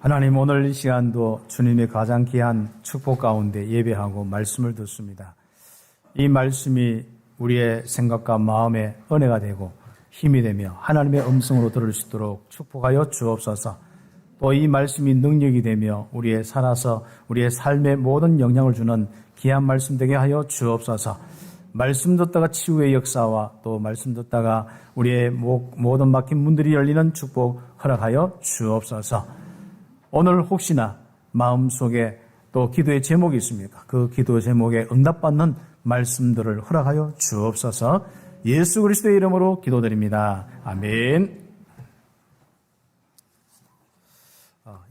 하나님, 오늘 이 시간도 주님의 가장 귀한 축복 가운데 예배하고 말씀을 듣습니다. 이 말씀이 우리의 생각과 마음에 은혜가 되고 힘이 되며 하나님의 음성으로 들을 수 있도록 축복하여 주옵소서. 또 이 말씀이 능력이 되며 우리의 살아서 우리의 삶에 모든 영향을 주는 귀한 말씀 되게 하여 주옵소서. 말씀 듣다가 치유의 역사와 또 말씀 듣다가 우리의 모든 막힌 문들이 열리는 축복 허락하여 주옵소서. 오늘 혹시나 마음속에 또 기도의 제목이 있습니까? 그 기도 제목에 응답받는 말씀들을 허락하여 주옵소서. 예수 그리스도의 이름으로 기도드립니다. 아멘.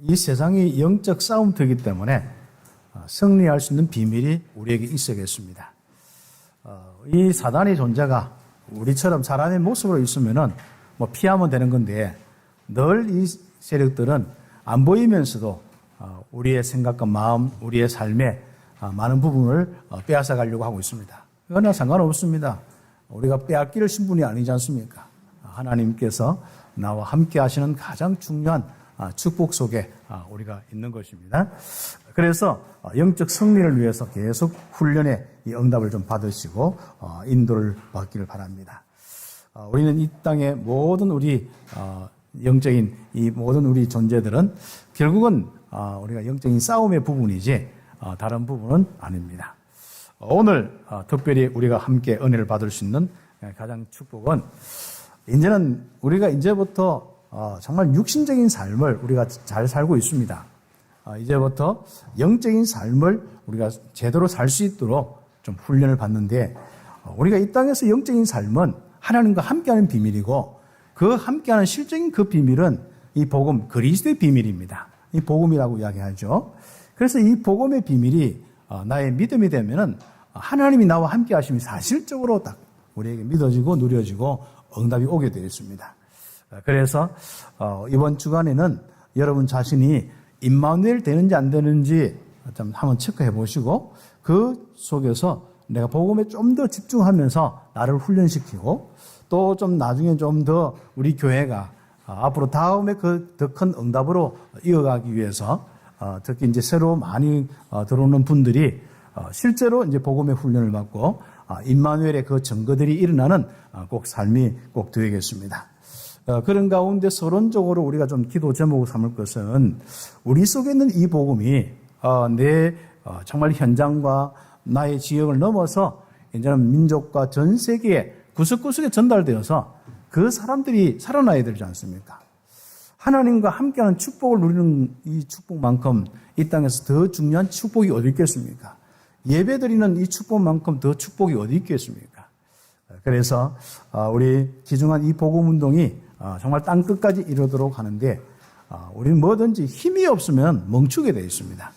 이 세상이 영적 싸움터이기 때문에 승리할 수 있는 비밀이 우리에게 있어야겠습니다. 이 사단의 존재가 우리처럼 사람의 모습으로 있으면은 피하면 되는 건데 늘 이 세력들은 안 보이면서도 우리의 생각과 마음, 우리의 삶의 많은 부분을 빼앗아 가려고 하고 있습니다. 그러나 상관없습니다. 우리가 빼앗길 신분이 아니지 않습니까? 하나님께서 나와 함께 하시는 가장 중요한 축복 속에 우리가 있는 것입니다. 그래서 영적 승리를 위해서 계속 훈련의 이 응답을 좀 받으시고 인도를 받기를 바랍니다. 우리는 이 땅의 모든 우리 영적인 이 모든 우리 존재들은 결국은 우리가 영적인 싸움의 부분이지 다른 부분은 아닙니다. 오늘 특별히 우리가 함께 은혜를 받을 수 있는 가장 축복은 이제는 우리가 이제부터 정말 육신적인 삶을 우리가 잘 살고 있습니다. 이제부터 영적인 삶을 우리가 제대로 살 수 있도록 좀 훈련을 받는데 우리가 이 땅에서 영적인 삶은 하나님과 함께하는 비밀이고 그 함께하는 실적인 그 비밀은 이 복음, 그리스도의 비밀입니다. 이 복음이라고 이야기하죠. 그래서 이 복음의 비밀이 나의 믿음이 되면은 하나님이 나와 함께 하심이 사실적으로 딱 우리에게 믿어지고 누려지고 응답이 오게 되어 있습니다. 그래서 이번 주간에는 여러분 자신이 임마누엘 되는지 안 되는지 좀 한번 체크해 보시고 그 속에서 내가 복음에 좀 더 집중하면서 나를 훈련시키고 또 좀 나중에 좀 더 우리 교회가 앞으로 다음에 그 더 큰 응답으로 이어가기 위해서 특히 이제 새로 많이 들어오는 분들이 실제로 이제 복음의 훈련을 받고 임마누엘의 그 증거들이 일어나는 꼭 삶이 꼭 되겠습니다. 그런 가운데 서론적으로 우리가 좀 기도 제목을 삼을 것은 우리 속에 있는 이 복음이 내 정말 현장과 나의 지역을 넘어서 이제는 민족과 전 세계에 구석구석에 전달되어서 그 사람들이 살아나야 되지 않습니까? 하나님과 함께하는 축복을 누리는 이 축복만큼 이 땅에서 더 중요한 축복이 어디 있겠습니까? 예배드리는 이 축복만큼 더 축복이 어디 있겠습니까? 그래서 우리 기중한 이 복음운동이 정말 땅끝까지 이르도록 하는데 우리는 뭐든지 힘이 없으면 멈추게 되어 있습니다.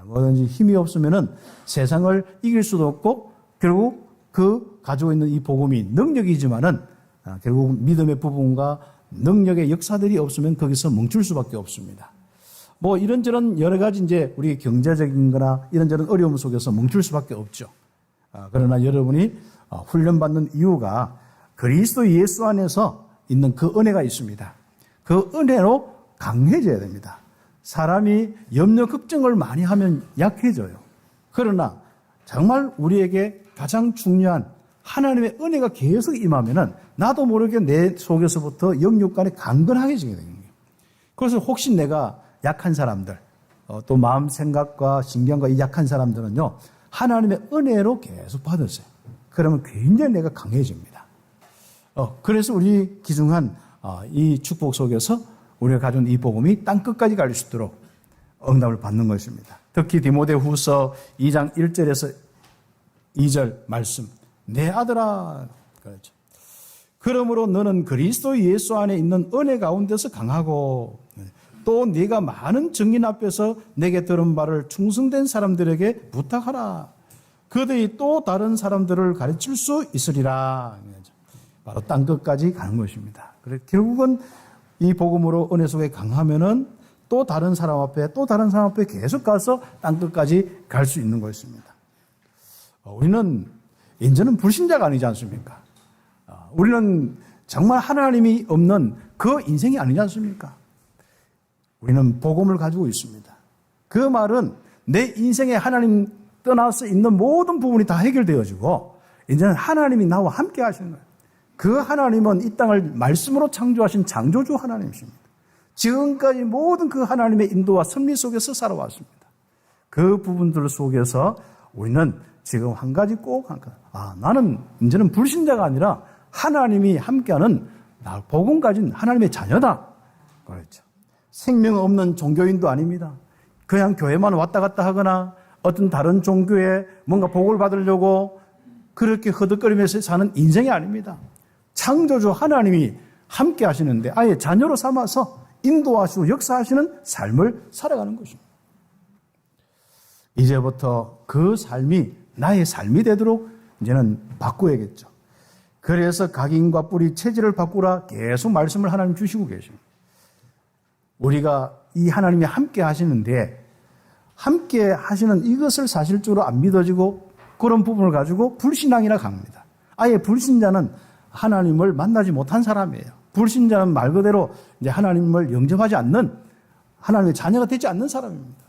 뭐든지 힘이 없으면 세상을 이길 수도 없고 결국 그 가지고 있는 이 복음이 능력이지만은 결국 믿음의 부분과 능력의 역사들이 없으면 거기서 멈출 수밖에 없습니다. 뭐 이런저런 여러 가지 이제 우리 경제적인 거나 이런저런 어려움 속에서 멈출 수밖에 없죠. 그러나 여러분이 훈련받는 이유가 그리스도 예수 안에서 있는 그 은혜가 있습니다. 그 은혜로 강해져야 됩니다. 사람이 염려 걱정을 많이 하면 약해져요. 그러나 정말 우리에게 가장 중요한 하나님의 은혜가 계속 임하면은 나도 모르게 내 속에서부터 영육간에 강건하게 지게 되는 거예요. 그래서 혹시 내가 약한 사람들, 또 마음 생각과 신경과 이 약한 사람들은요, 하나님의 은혜로 계속 받으세요. 그러면 굉장히 내가 강해집니다. 그래서 우리 기중한 이 축복 속에서 우리가 가진 이 복음이 땅끝까지 갈 수 있도록 응답을 받는 것입니다. 특히 디모데후서 2장 1절에서 2절 말씀. 내 아들아. 그렇죠. 그러므로 너는 그리스도 예수 안에 있는 은혜 가운데서 강하고 또 네가 많은 증인 앞에서 내게 들은 바를 충성된 사람들에게 부탁하라. 그들이 또 다른 사람들을 가르칠 수 있으리라. 바로 땅끝까지 가는 것입니다. 그래서 결국은 이 복음으로 은혜 속에 강하면은 또 다른 사람 앞에 계속 가서 땅끝까지 갈 수 있는 것입니다. 우리는 이제는 불신자가 아니지 않습니까? 우리는 정말 하나님이 없는 그 인생이 아니지 않습니까? 우리는 복음을 가지고 있습니다. 그 말은 내 인생에 하나님 떠나서 있는 모든 부분이 다 해결되어지고 이제는 하나님이 나와 함께 하시는 거예요. 그 하나님은 이 땅을 말씀으로 창조하신 창조주 하나님이십니다. 지금까지 모든 그 하나님의 인도와 섭리 속에서 살아왔습니다. 그 부분들 속에서 우리는 지금 한 가지 꼭 나는 이제는 불신자가 아니라 하나님이 함께하는 복음 가진 하나님의 자녀다. 그렇죠. 생명 없는 종교인도 아닙니다. 그냥 교회만 왔다 갔다 하거나 어떤 다른 종교에 뭔가 복을 받으려고 그렇게 허덕거리면서 사는 인생이 아닙니다. 창조주 하나님이 함께 하시는데 아예 자녀로 삼아서 인도하시고 역사하시는 삶을 살아가는 것입니다. 이제부터 그 삶이 나의 삶이 되도록 이제는 바꾸어야겠죠. 그래서 각인과 뿌리 체질을 바꾸라 계속 말씀을 하나님 주시고 계십니다. 우리가 이 하나님이 함께 하시는데 함께 하시는 이것을 사실적으로 안 믿어지고 그런 부분을 가지고 불신앙이라 합니다. 아예 불신자는 하나님을 만나지 못한 사람이에요. 불신자는 말 그대로 이제 하나님을 영접하지 않는 하나님의 자녀가 되지 않는 사람입니다.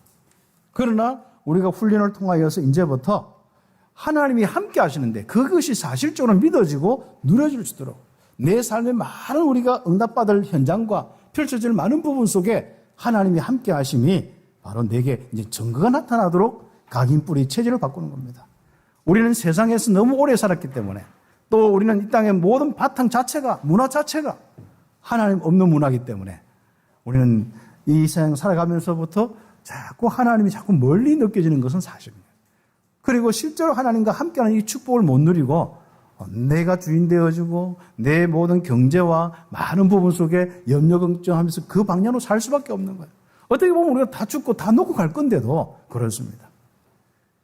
그러나 우리가 훈련을 통하여서 이제부터 하나님이 함께 하시는데 그것이 사실적으로 믿어지고 누려질 수 있도록 내 삶의 많은 우리가 응답받을 현장과 펼쳐질 많은 부분 속에 하나님이 함께 하심이 바로 내게 이제 증거가 나타나도록 각인 뿌리 체질을 바꾸는 겁니다. 우리는 세상에서 너무 오래 살았기 때문에 또 우리는 이 땅의 모든 바탕 자체가 문화 자체가 하나님 없는 문화이기 때문에 우리는 이 세상 살아가면서부터 자꾸 하나님이 자꾸 멀리 느껴지는 것은 사실입니다. 그리고 실제로 하나님과 함께하는 이 축복을 못 누리고 내가 주인 되어주고 내 모든 경제와 많은 부분 속에 염려 걱정하면서 그 방향으로 살 수밖에 없는 거예요. 어떻게 보면 우리가 다 죽고 다 놓고 갈 건데도 그렇습니다.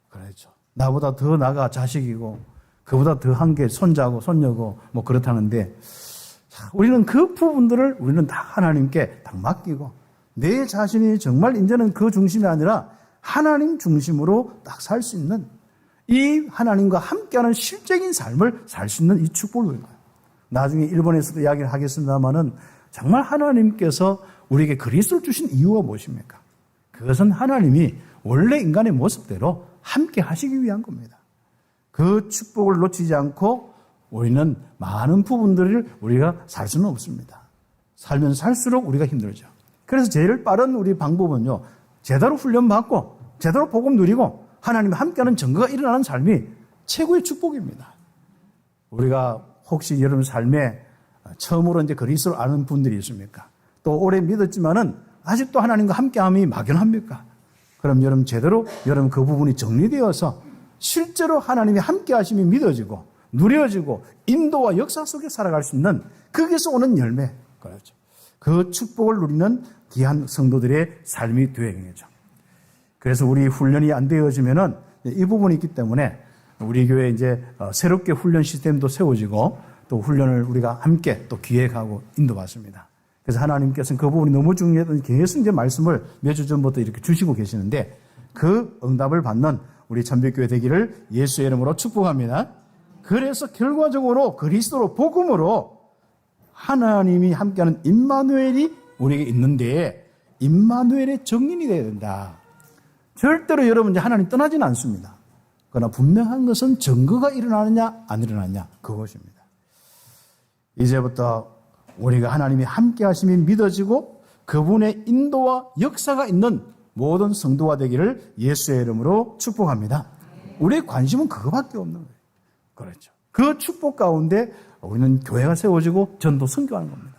그렇죠. 나보다 더 나가 자식이고 그보다 더 한 게 손자고 손녀고 뭐 그렇다는데 우리는 그 부분들을 우리는 다 하나님께 다 맡기고 내 자신이 정말 이제는 그 중심이 아니라 하나님 중심으로 딱 살 수 있는 이 하나님과 함께하는 실적인 삶을 살 수 있는 이 축복을 누리는 거예요. 나중에 일본에서도 이야기를 하겠습니다만은 정말 하나님께서 우리에게 그리스도를 주신 이유가 무엇입니까? 그것은 하나님이 원래 인간의 모습대로 함께 하시기 위한 겁니다. 그 축복을 놓치지 않고 우리는 많은 부분들을 우리가 살 수는 없습니다. 살면 살수록 우리가 힘들죠. 그래서 제일 빠른 우리 방법은요, 제대로 훈련받고 제대로 복음 누리고 하나님과 함께하는 증거가 일어나는 삶이 최고의 축복입니다. 우리가 혹시 여러분 삶에 처음으로 이제 그리스도를 아는 분들이 있습니까? 또 오래 믿었지만은 아직도 하나님과 함께함이 막연합니까? 그럼 여러분 제대로 여러분 그 부분이 정리되어서 실제로 하나님이 함께하심이 믿어지고 누려지고 인도와 역사 속에 살아갈 수 있는 거기서 오는 열매, 그렇죠. 그 축복을 누리는 귀한 성도들의 삶이 되어야겠죠. 그래서 우리 훈련이 안 되어지면은 이 부분이 있기 때문에 우리 교회 이제 새롭게 훈련 시스템도 세워지고 또 훈련을 우리가 함께 또 기획하고 인도받습니다. 그래서 하나님께서는 그 부분이 너무 중요했던 계속 이제 말씀을 몇 주 전부터 이렇게 주시고 계시는데 그 응답을 받는 우리 참빛교회 되기를 예수의 이름으로 축복합니다. 그래서 결과적으로 그리스도로 복음으로 하나님이 함께하는 임마누엘이 우리에게 있는데 임마누엘의 정인이 되어야 된다. 절대로 여러분 이제 하나님 떠나지는 않습니다. 그러나 분명한 것은 증거가 일어나느냐 안 일어나느냐 그것입니다. 이제부터 우리가 하나님이 함께 하심이 믿어지고 그분의 인도와 역사가 있는 모든 성도가 되기를 예수의 이름으로 축복합니다. 우리의 관심은 그거밖에 없는 거예요. 그렇죠. 그 축복 가운데 우리는 교회가 세워지고 전도 선교하는 겁니다.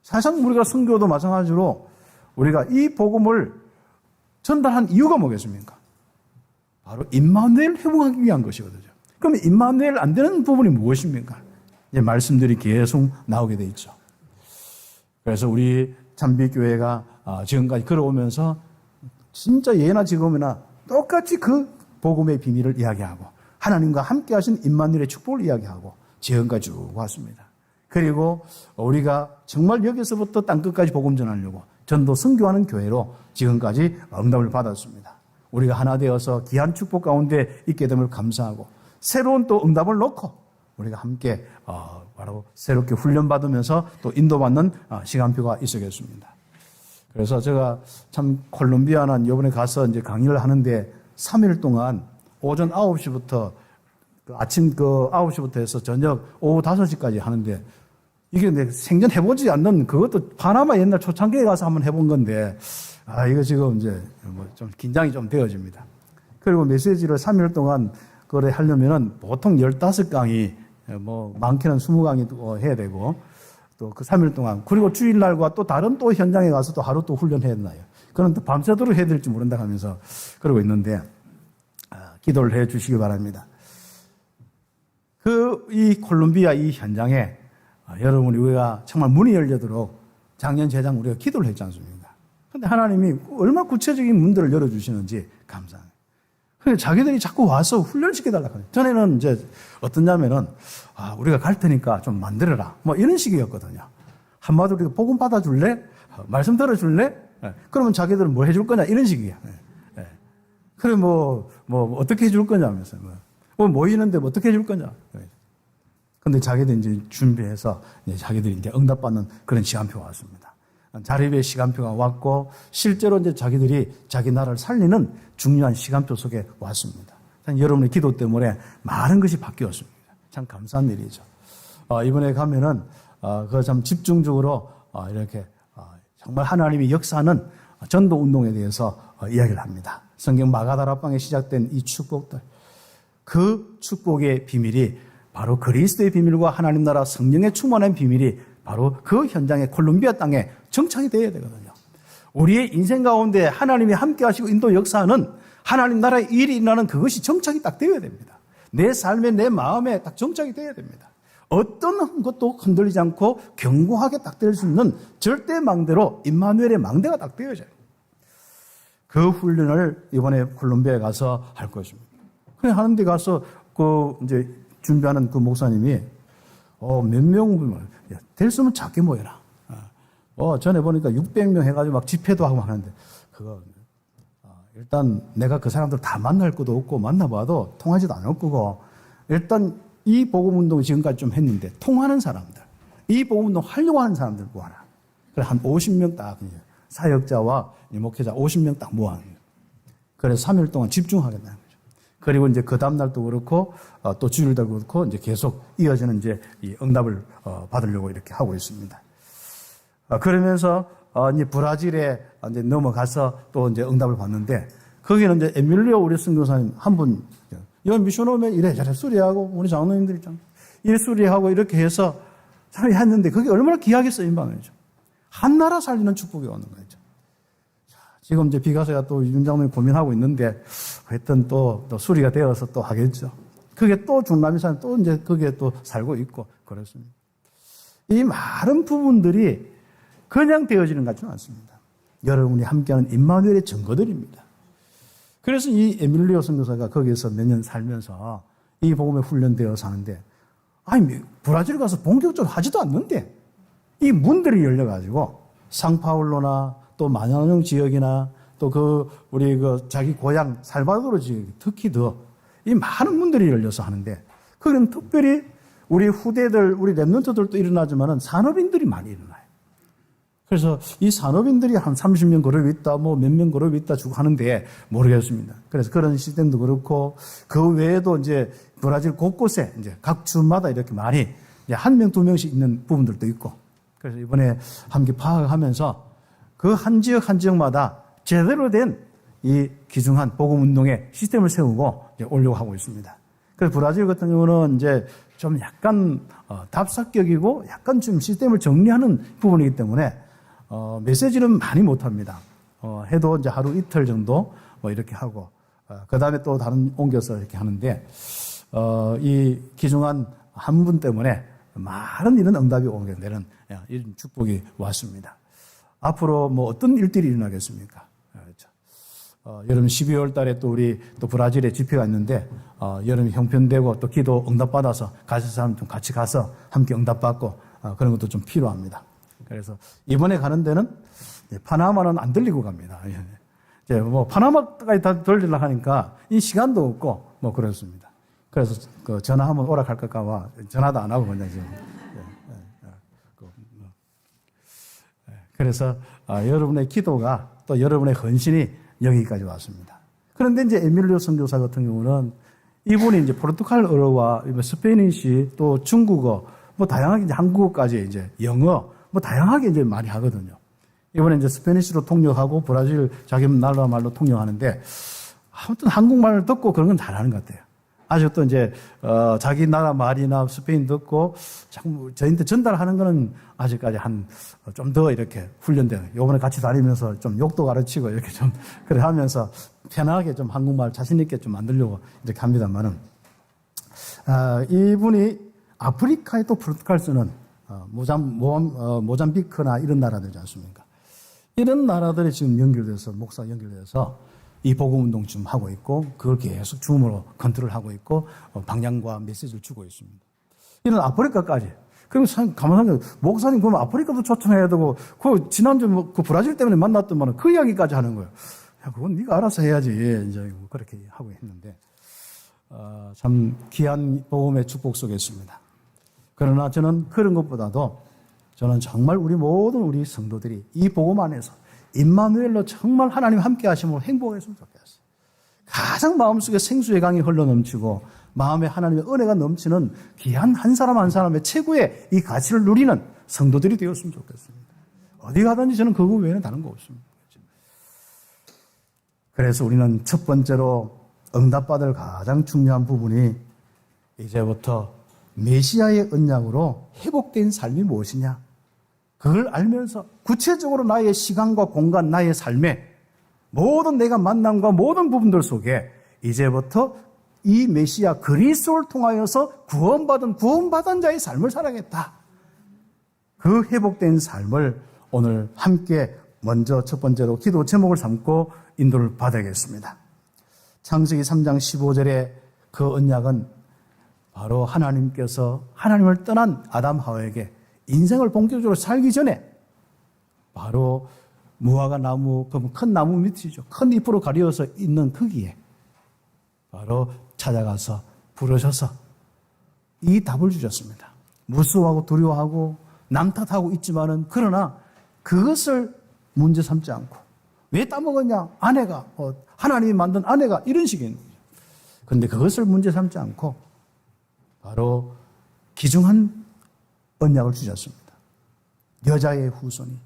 사실상 우리가 선교도 마찬가지로 우리가 이 복음을 전달한 이유가 뭐겠습니까? 바로 임마누엘 회복하기 위한 것이거든요. 그럼 임마누엘 안 되는 부분이 무엇입니까? 이제 말씀들이 계속 나오게 돼 있죠. 그래서 우리 참빛교회가 지금까지 걸어오면서 진짜 예나 지금이나 똑같이 그 복음의 비밀을 이야기하고 하나님과 함께 하신 임마누엘의 축복을 이야기하고 지금까지 쭉 왔습니다. 그리고 우리가 정말 여기서부터 땅끝까지 복음 전하려고 전도 선교하는 교회로 지금까지 응답을 받았습니다. 우리가 하나 되어서 귀한 축복 가운데 있게 됨을 감사하고 새로운 또 응답을 놓고 우리가 함께 바로 새롭게 훈련받으면서 또 인도받는 시간표가 있어야겠습니다. 그래서 제가 참 콜롬비아는 이번에 가서 이제 강의를 하는데 3일 동안 오전 9시부터 아침 9시부터 해서 저녁 오후 5시까지 하는데 이게 내 생전 해보지 않는 그것도 파나마 옛날 초창기에 가서 한번 해본 건데 이거 지금 이제 뭐 좀 긴장이 좀 되어집니다. 그리고 메시지를 3일 동안 그걸 하려면은 보통 15강의 뭐 많게는 20강의 해야 되고 또 그 3일 동안 그리고 주일날과 또 다른 또 현장에 가서 또 하루 또 훈련해야 되나요? 그런 또 밤새도록 해야 될지 모른다 하면서 그러고 있는데 기도를 해 주시기 바랍니다. 이 콜롬비아 이 현장에 여러분 우리가 정말 문이 열리도록 작년 재작 우리가 기도를 했지 않습니까? 그런데 하나님이 얼마나 구체적인 문들을 열어주시는지 감사해요. 그래서 자기들이 자꾸 와서 훈련시켜달라고 해요. 전에는 이제 어떠냐면은 우리가 갈 테니까 좀 만들어라 뭐 이런 식이었거든요. 한마디로 우리가 복음 받아줄래? 말씀 들어줄래? 그러면 자기들은 뭘 해줄 거냐 이런 식이야. 그래 뭐 어떻게 해줄 거냐면서 모이는데 뭐 어떻게 해줄 거냐. 근데 자기들 이제 준비해서 이제 자기들이 이제 응답받는 그런 시간표가 왔습니다. 자립의 시간표가 왔고 실제로 이제 자기들이 자기 나라를 살리는 중요한 시간표 속에 왔습니다. 여러분의 기도 때문에 많은 것이 바뀌었습니다. 참 감사한 일이죠. 이번에 가면은 그 참 집중적으로 이렇게 정말 하나님이 역사하는 전도 운동에 대해서 이야기를 합니다. 성경 마가다락방에 시작된 이 축복들, 그 축복의 비밀이 바로 그리스도의 비밀과 하나님 나라 성령의 충만한 비밀이 바로 그 현장의 콜롬비아 땅에 정착이 되어야 되거든요. 우리의 인생 가운데 하나님이 함께 하시고 인도 역사하는 하나님 나라의 일이 일어나는 그것이 정착이 딱 되어야 됩니다. 내 삶에 내 마음에 딱 정착이 되어야 됩니다. 어떤 것도 흔들리지 않고 견고하게 딱 될 수 있는 절대 망대로 임마누엘의 망대가 딱 되어져요. 그 훈련을 이번에 콜롬비아에 가서 할 것입니다. 그래 하는 데 가서 이제 준비하는 그 목사님이 몇 명, 될 수 있으면 작게 모여라. 전에 보니까 600명 해가지고 막 집회도 하고 하는데 그거 일단 내가 그 사람들 다 만날 것도 없고 만나봐도 통하지도 않을 거고 일단 이 복음운동 지금까지 좀 했는데 통하는 사람들, 이 복음운동 하려고 하는 사람들 모아라. 그래 한 50명 딱 사역자와 목회자 50명 딱 모아는 거예요. 그래서 3일 동안 집중하겠다는 거죠. 그리고 이제 그 다음날도 그렇고 또 주일도 그렇고 이제 계속 이어지는 이제 이 응답을 받으려고 이렇게 하고 있습니다. 그러면서 이제 브라질에 이제 넘어가서 또 이제 응답을 받는데 거기는 이제 에밀리오 우리 선교사님 한 분, 여 미션 오면 이래저래 수리하고 우리 장로님들 있잖아요. 일 수리하고 이렇게 해서 잘 했는데 그게 얼마나 귀하게 쓰인 방이죠. 한 나라 살리는 축복이 오는 거죠. 지금 이제 비가서야 또 윤 장로님 고민하고 있는데 하여튼 또 수리가 되어서 또 하겠죠. 그게 또 중남미산 또 이제 거기에 또 살고 있고 그렇습니다. 이 많은 부분들이 그냥 되어지는 것 같지는 않습니다. 여러분이 함께하는 임마누엘의 증거들입니다. 그래서 이 에밀리오 선교사가 거기에서 몇 년 살면서 이 복음에 훈련되어 사는데 브라질 가서 본격적으로 하지도 않는데 이 문들이 열려가지고 상파울로나 또 마냐뇽 지역이나 또 우리 자기 고향 살바도르 지역 특히 더 이 많은 문들이 열려서 하는데 거기는 특별히 우리 후대들 우리 랩런트들도 일어나지만은 산업인들이 많이 일어나요. 그래서 이 산업인들이 한 30명 그룹이 있다, 뭐 몇 명 그룹이 있다 주고 하는데 모르겠습니다. 그래서 그런 시스템도 그렇고 그 외에도 이제 브라질 곳곳에 이제 각 주마다 이렇게 많이 한 명, 두 명씩 있는 부분들도 있고 그래서 이번에 함께 파악하면서 그 한 지역 한 지역마다 제대로 된 이 귀중한 복음 운동의 시스템을 세우고 이제 오려고 하고 있습니다. 그래서 브라질 같은 경우는 이제 좀 약간 답사격이고 약간 좀 시스템을 정리하는 부분이기 때문에 메시지는 많이 못합니다. 해도 이제 하루 이틀 정도 뭐 이렇게 하고 그 다음에 또 다른 옮겨서 이렇게 하는데 이 귀중한 한 분 때문에 많은 이런 응답이 오게 되는 이런 축복이 왔습니다. 앞으로 뭐 어떤 일들이 일어나겠습니까? 그렇죠. 여름 12월 달에 또 우리 또 브라질에 집회가 있는데 여름 형편되고 또 기도 응답받아서 가실 사람 좀 같이 가서 함께 응답받고 그런 것도 좀 필요합니다. 그래서 이번에 가는 데는 파나마는 안 들리고 갑니다. 이제 뭐 파나마까지 다 들리려고 하니까 이 시간도 없고 뭐 그렇습니다. 그래서 전화 한번 오락할까 봐 전화도 안 하고 그냥 지금. 그래서 여러분의 기도가 또 여러분의 헌신이 여기까지 왔습니다. 그런데 이제 에밀리오 선교사 같은 경우는 이분이 이제 포르투갈어와 스페니시 또 중국어 뭐 다양하게 이제 한국어까지 이제 영어 뭐 다양하게 이제 많이 하거든요. 이번에 이제 스페니시로 통역하고 브라질 자기 나라 말로 통역하는데 아무튼 한국말을 듣고 그런 건 잘하는 것 같아요. 아직도 이제 자기 나라 말이나 스페인 듣고 자꾸 저희한테 전달하는 거는 아직까지 한 좀 더 이렇게 훈련돼요. 요번에 같이 다니면서 좀 욕도 가르치고 이렇게 좀 그래 하면서 편하게 좀 한국말 자신 있게 좀 만들려고 이렇게 합니다만은 이분이 아프리카에 또 포르투갈 쓰는 모잠비크나 이런 나라들이지 않습니까? 이런 나라들이 지금 연결돼서 목사 연결돼서 이 복음운동 지금 하고 있고 그걸 계속 줌으로 컨트롤하고 있고 방향과 메시지를 주고 있습니다. 이런 아프리카까지. 그럼 가만히 생각해 목사님 그럼 아프리카도 초청해야 되고 그 지난주 그 브라질 때문에 만났더만 그 이야기까지 하는 거예요. 야, 그건 네가 알아서 해야지. 이제 그렇게 하고 있는데 참 귀한 복음의 축복 속에 있습니다. 그러나 저는 그런 것보다도 저는 정말 우리 성도들이 이 복음 안에서 임마누엘로 정말 하나님 함께 하심으로 행복했으면 좋겠어요. 가장 마음속에 생수의 강이 흘러넘치고 마음에 하나님의 은혜가 넘치는 귀한 한 사람 한 사람의 최고의 이 가치를 누리는 성도들이 되었으면 좋겠습니다. 어디 가든지 저는 그거 외에는 다른 거 없습니다. 그래서 우리는 첫 번째로 응답받을 가장 중요한 부분이 이제부터 메시아의 언약으로 회복된 삶이 무엇이냐? 그걸 알면서 구체적으로 나의 시간과 공간, 나의 삶에 모든 내가 만남과 모든 부분들 속에 이제부터 이 메시아 그리스도를 통하여서 구원받은 자의 삶을 살아야겠다. 그 회복된 삶을 오늘 함께 먼저 첫 번째로 기도 제목을 삼고 인도를 받아야겠습니다. 창세기 3장 15절에 그 언약은 바로 하나님께서 하나님을 떠난 아담 하와에게 인생을 본격적으로 살기 전에 바로 무화과 나무, 큰 나무 밑이죠. 큰 잎으로 가려서 있는 거기에 바로 찾아가서 부르셔서 이 답을 주셨습니다. 무수하고 두려워하고 남 탓하고 있지만은 그러나 그것을 문제 삼지 않고 왜 따먹었냐? 아내가 하나님이 만든 아내가 이런 식인 거죠. 그런데 그것을 문제 삼지 않고 바로 귀중한 언약을 주셨습니다. 여자의 후손이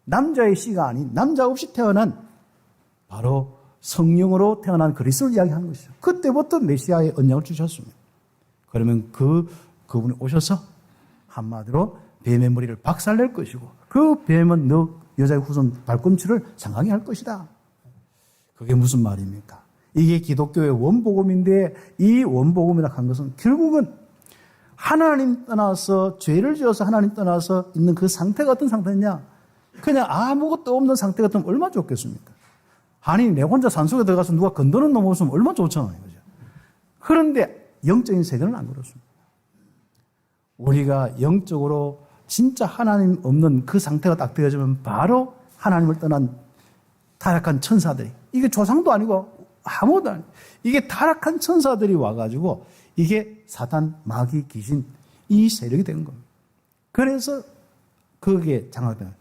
남자의 씨가 아닌 남자 없이 태어난 바로 성령으로 태어난 그리스도를 이야기하는 것이죠. 그때부터 메시아의 언약을 주셨습니다. 그러면 그분이 오셔서 한마디로 뱀의 머리를 박살낼 것이고 그 뱀은 너 여자의 후손 발꿈치를 상하게 할 것이다. 그게 무슨 말입니까? 이게 기독교의 원복음인데 이 원복음이라 한 것은 결국은 하나님 떠나서 죄를 지어서 하나님 떠나서 있는 그 상태가 어떤 상태냐? 그냥 아무것도 없는 상태 같으면 얼마나 좋겠습니까? 아니 내 혼자 산속에 들어가서 누가 건드는 놈 없으면 얼마나 좋잖아요. 그죠? 그런데 영적인 세계는 안 그렇습니다. 우리가 영적으로 진짜 하나님 없는 그 상태가 딱 되어지면 바로 하나님을 떠난 타락한 천사들이 이게 조상도 아니고 아무것도 아니고 이게 타락한 천사들이 와가지고 이게 사탄, 마귀, 귀신 이 세력이 된 겁니다. 그래서 그게 장악된 거예요.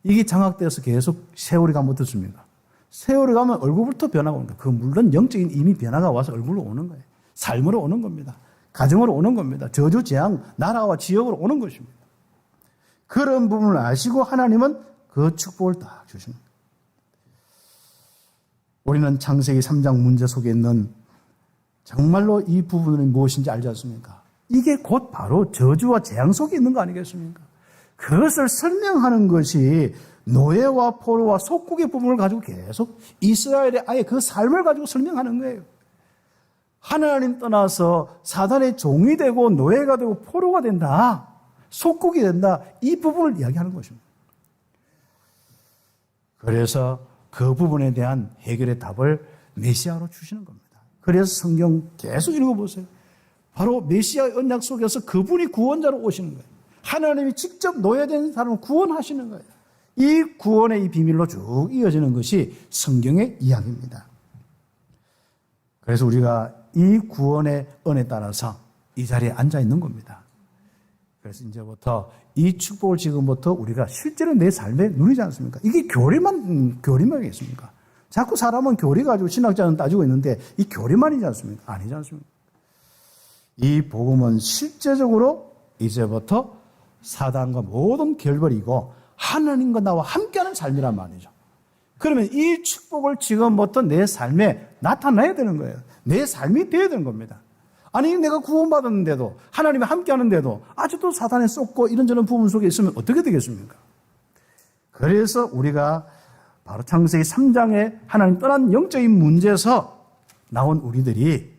이게 장악되어서 계속 세월이 가면 어떻습니까? 세월이 가면 얼굴부터 변화가 오는 거예요. 그 물론 영적인 이미 변화가 와서 얼굴로 오는 거예요. 삶으로 오는 겁니다. 가정으로 오는 겁니다. 저주, 재앙, 나라와 지역으로 오는 것입니다. 그런 부분을 아시고 하나님은 그 축복을 딱 주십니다. 우리는 창세기 3장 문제 속에 있는 정말로 이 부분은 무엇인지 알지 않습니까? 이게 곧 바로 저주와 재앙 속에 있는 거 아니겠습니까? 그것을 설명하는 것이 노예와 포로와 속국의 부분을 가지고 계속 이스라엘의 아예 그 삶을 가지고 설명하는 거예요. 하나님 떠나서 사단의 종이 되고 노예가 되고 포로가 된다. 속국이 된다. 이 부분을 이야기하는 것입니다. 그래서 그 부분에 대한 해결의 답을 메시아로 주시는 겁니다. 그래서 성경 계속 읽어보세요. 바로 메시아의 언약 속에서 그분이 구원자로 오시는 거예요. 하나님이 직접 노예된 사람을 구원하시는 거예요. 이 구원의 이 비밀로 쭉 이어지는 것이 성경의 이야기입니다. 그래서 우리가 이 구원의 은혜에 따라서 이 자리에 앉아 있는 겁니다. 그래서 이제부터 이 축복을 지금부터 우리가 실제로 내 삶에 누리지 않습니까? 이게 교리만이겠습니까? 자꾸 사람은 교리 가지고 신학자는 따지고 있는데 이 교리만이지 않습니까? 아니지 않습니까? 이 복음은 실제적으로 이제부터 사단과 모든 결벌이고 하나님과 나와 함께하는 삶이란 말이죠. 그러면 이 축복을 지금부터 내 삶에 나타나야 되는 거예요. 내 삶이 되어야 되는 겁니다. 아니 내가 구원받았는데도 하나님이 함께하는데도 아직도 사단에 쏟고 이런저런 부분 속에 있으면 어떻게 되겠습니까? 그래서 우리가 바로 창세기 3장에 하나님 떠난 영적인 문제에서 나온 우리들이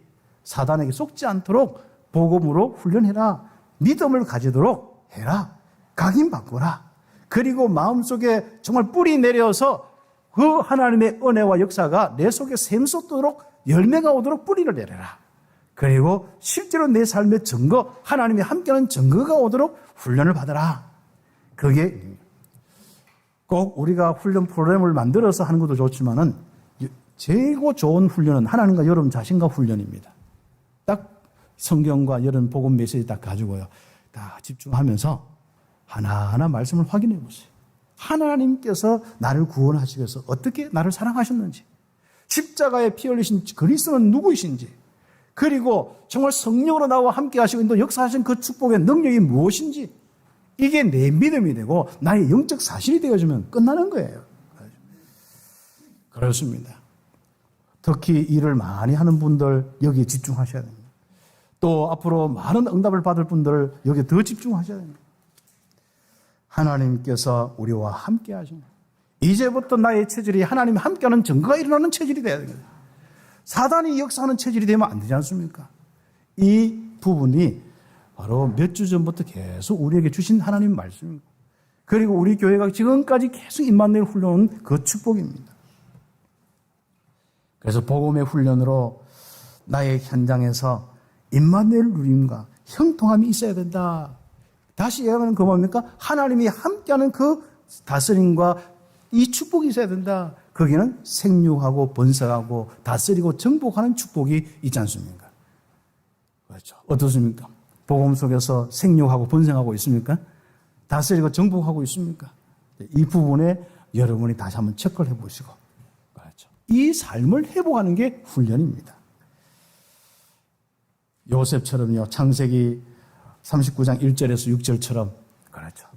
사단에게 속지 않도록 복음으로 훈련해라. 믿음을 가지도록 해라. 각인바꾸라. 그리고 마음속에 정말 뿌리 내려서 그 하나님의 은혜와 역사가 내 속에 샘솟도록 열매가 오도록 뿌리를 내려라. 그리고 실제로 내 삶의 증거, 하나님이 함께하는 증거가 오도록 훈련을 받아라. 그게 꼭 우리가 훈련 프로그램을 만들어서 하는 것도 좋지만은 최고 좋은 훈련은 하나님과 여러분 자신과 훈련입니다. 딱 성경과 여러분 복음 메시지 딱 가지고요. 다 집중하면서 하나하나 말씀을 확인해 보세요. 하나님께서 나를 구원하시기 위해서 어떻게 나를 사랑하셨는지, 십자가에 피 흘리신 그리스도는 누구이신지, 그리고 정말 성령으로 나와 함께 하시고 또 역사하신 그 축복의 능력이 무엇인지, 이게 내 믿음이 되고 나의 영적 사실이 되어지면 끝나는 거예요. 그렇습니다. 특히 일을 많이 하는 분들 여기에 집중하셔야 됩니다. 또 앞으로 많은 응답을 받을 분들 여기에 더 집중하셔야 됩니다. 하나님께서 우리와 함께 하십니다. 이제부터 나의 체질이 하나님과 함께하는 증거가 일어나는 체질이 돼야 됩니다. 사단이 역사하는 체질이 되면 안 되지 않습니까? 이 부분이 바로 몇 주 전부터 계속 우리에게 주신 하나님 말씀입니다. 그리고 우리 교회가 지금까지 계속 임마누엘 훈련은 그 축복입니다. 그래서 복음의 훈련으로 나의 현장에서 임마누엘 누림과 형통함이 있어야 된다. 다시 얘기하면 그 뭡니까? 하나님이 함께하는 그 다스림과 이 축복이 있어야 된다. 거기는 생육하고 번성하고 다스리고 정복하는 축복이 있지 않습니까? 그렇죠. 어떻습니까? 복음 속에서 생육하고 번성하고 있습니까? 다스리고 정복하고 있습니까? 이 부분에 여러분이 다시 한번 체크를 해보시고, 그렇죠. 이 삶을 회복하는 게 훈련입니다. 요셉처럼요, 창세기 39장 1절에서 6절처럼, 그렇죠.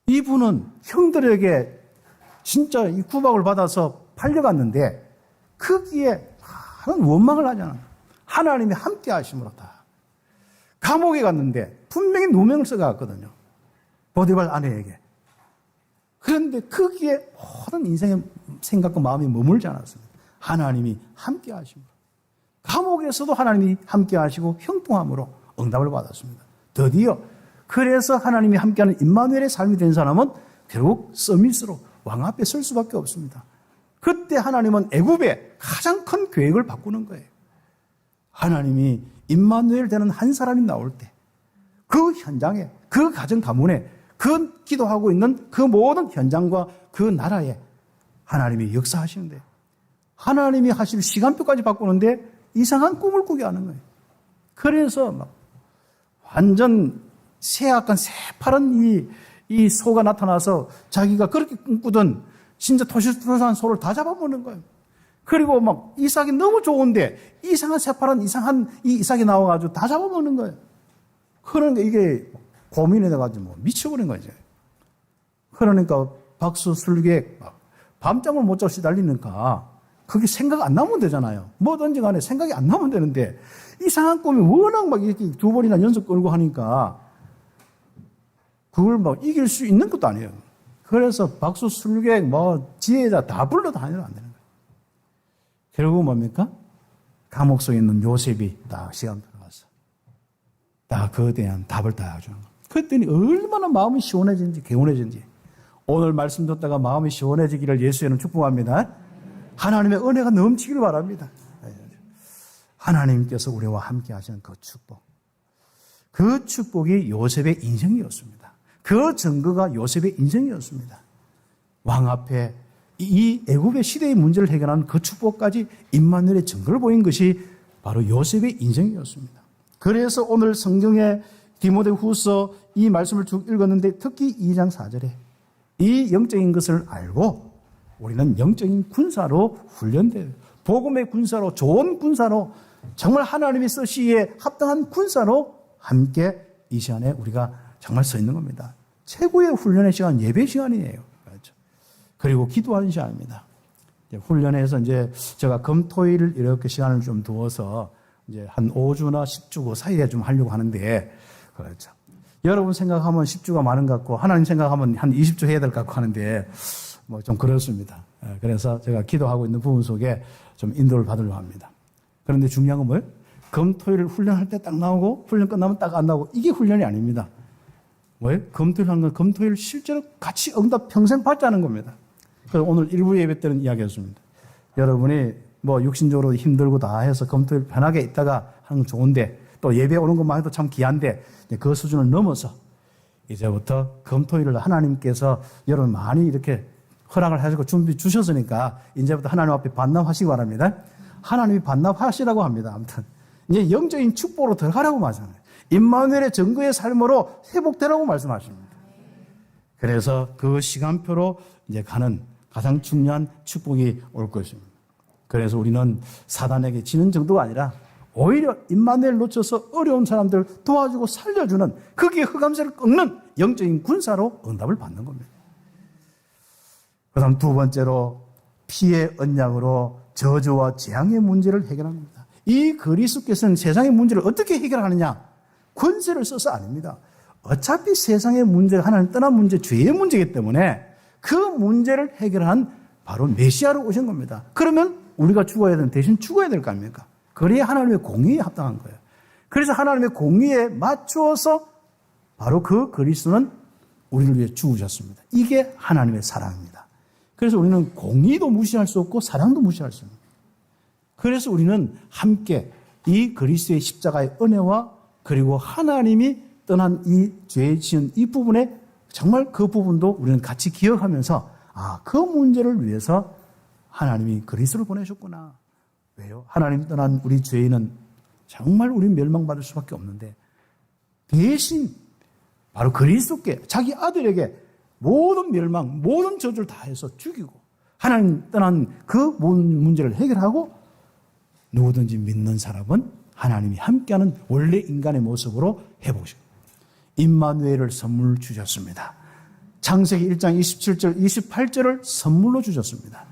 이분은 형들에게 진짜 이 구박을 받아서 팔려갔는데 거기에 많은 원망을 하잖아요. 하나님이 함께 하심으로다. 감옥에 갔는데 분명히 누명을 써갔거든요. 보디발 아내에게. 그런데 거기에 모든 인생의 생각과 마음이 머물지 않았습니다. 하나님이 함께 하심으로. 감옥에서도 하나님이 함께 하시고 형통함으로 응답을 받았습니다. 드디어 그래서 하나님이 함께하는 임마누엘의 삶이 된 사람은 결국 서밋으로 왕 앞에 설 수밖에 없습니다. 그때 하나님은 애굽에 가장 큰 계획을 바꾸는 거예요. 하나님이 임마누엘 되는 한 사람이 나올 때 그 현장에, 그 가정 가문에, 그 기도하고 있는 그 모든 현장과 그 나라에 하나님이 역사하시는데, 하나님이 하실 시간표까지 바꾸는데 이상한 꿈을 꾸게 하는 거예요. 그래서 막 완전 새약간 새파란 이 소가 나타나서 자기가 그렇게 꿈꾸던 진짜 토실토실한 소를 다 잡아먹는 거예요. 그리고 막 이삭이 너무 좋은데 이상한 새파란 이상한 이 이삭이 나와가지고 다 잡아먹는 거예요. 그러니까 이게 고민이 돼가지고 뭐 미쳐버린 거죠. 그러니까 박수술객 밤잠을 못 자고 시달리니까 그게 생각 안 나면 되잖아요. 뭐든지 간에 생각이 안 나면 되는데 이상한 꿈이 워낙 막 이렇게 두 번이나 연속 끌고 하니까 그걸 막 이길 수 있는 것도 아니에요. 그래서 박수술객 뭐 지혜자 다 불러다니면 안 되는 거예요. 결국 뭡니까? 감옥 속에 있는 요셉이 딱 시간 들어가서 딱 그에 대한 답을 다 해주는 거예요. 그랬더니 얼마나 마음이 시원해진지 개운해진지. 오늘 말씀 듣다가 마음이 시원해지기를 예수님은 축복합니다. 하나님의 은혜가 넘치기를 바랍니다. 하나님께서 우리와 함께 하시는 그 축복. 그 축복이 요셉의 인생이었습니다. 그 증거가 요셉의 인생이었습니다. 왕 앞에 이 애굽의 시대의 문제를 해결하는 그 축복까지 임마누엘의 증거를 보인 것이 바로 요셉의 인생이었습니다. 그래서 오늘 성경에 디모데후서 이 말씀을 쭉 읽었는데 특히 2장 4절에 이 영적인 것을 알고 우리는 영적인 군사로 훈련돼요. 복음의 군사로, 좋은 군사로, 정말 하나님이 쓰시기에 합당한 군사로 함께 이 시간에 우리가 정말 서 있는 겁니다. 최고의 훈련의 시간, 예배 시간이에요. 그렇죠. 그리고 기도하는 시간입니다. 훈련에서 이제 제가 금토일 이렇게 시간을 좀 두어서 이제 한 5주나 10주 그 사이에 좀 하려고 하는데, 그렇죠. 여러분 생각하면 10주가 많은 것 같고, 하나님 생각하면 한 20주 해야 될 것 같고 하는데, 뭐 좀 그렇습니다. 그래서 제가 기도하고 있는 부분 속에 좀 인도를 받으려고 합니다. 그런데 중요한 건 뭐예요? 금토일 훈련할 때 딱 나오고, 훈련 끝나면 딱 안 나오고, 이게 훈련이 아닙니다. 뭐예요? 금토일 하는 건 금토일 실제로 같이 응답 평생 받자는 겁니다. 그래서 오늘 일부 예배 때는 이야기했습니다. 여러분이 뭐 육신적으로 힘들고 다 해서 금토일 편하게 있다가 하는 건 좋은데, 또 예배 오는 것만 해도 참 귀한데, 그 수준을 넘어서 이제부터 금토일을 하나님께서 여러분 많이 이렇게 허락을 하시고 준비 주셨으니까 이제부터 하나님 앞에 반납하시기 바랍니다. 하나님이 반납하시라고 합니다. 아무튼 이제 영적인 축복으로 들어가라고 말씀합니다. 임마누엘의 증거의 삶으로 회복되라고 말씀하십니다. 그래서 그 시간표로 이제 가는 가장 중요한 축복이 올 것입니다. 그래서 우리는 사단에게 지는 정도가 아니라 오히려 임마누엘 놓쳐서 어려운 사람들 도와주고 살려주는, 거기에 흑암세를 꺾는 영적인 군사로 응답을 받는 겁니다. 그 다음 두 번째로 피의 언약으로 저주와 재앙의 문제를 해결합니다. 이 그리스도께서는 세상의 문제를 어떻게 해결하느냐? 권세를 써서 아닙니다. 어차피 세상의 문제가 하나님 떠난 문제, 죄의 문제이기 때문에 그 문제를 해결한 바로 메시아로 오신 겁니다. 그러면 우리가 죽어야 되는, 대신 죽어야 될 거 아닙니까? 그래야 하나님의 공의에 합당한 거예요. 그래서 하나님의 공의에 맞추어서 바로 그 그리스도는 우리를 위해 죽으셨습니다. 이게 하나님의 사랑입니다. 그래서 우리는 공의도 무시할 수 없고 사랑도 무시할 수 없습니다. 그래서 우리는 함께 이 그리스도의 십자가의 은혜와 그리고 하나님이 떠난 이 죄 지은 이 부분에 정말 그 부분도 우리는 같이 기억하면서 그 문제를 위해서 하나님이 그리스도를 보내셨구나. 왜요? 하나님 떠난 우리 죄인은 정말 우리 멸망받을 수밖에 없는데 대신 바로 그리스도께 자기 아들에게 모든 멸망, 모든 저주를 다 해서 죽이고 하나님 떠난 그 모든 문제를 해결하고 누구든지 믿는 사람은 하나님이 함께하는 원래 인간의 모습으로 회복시킵니다. 임마누엘을 선물 주셨습니다. 창세기 1장 27절, 28절을 선물로 주셨습니다.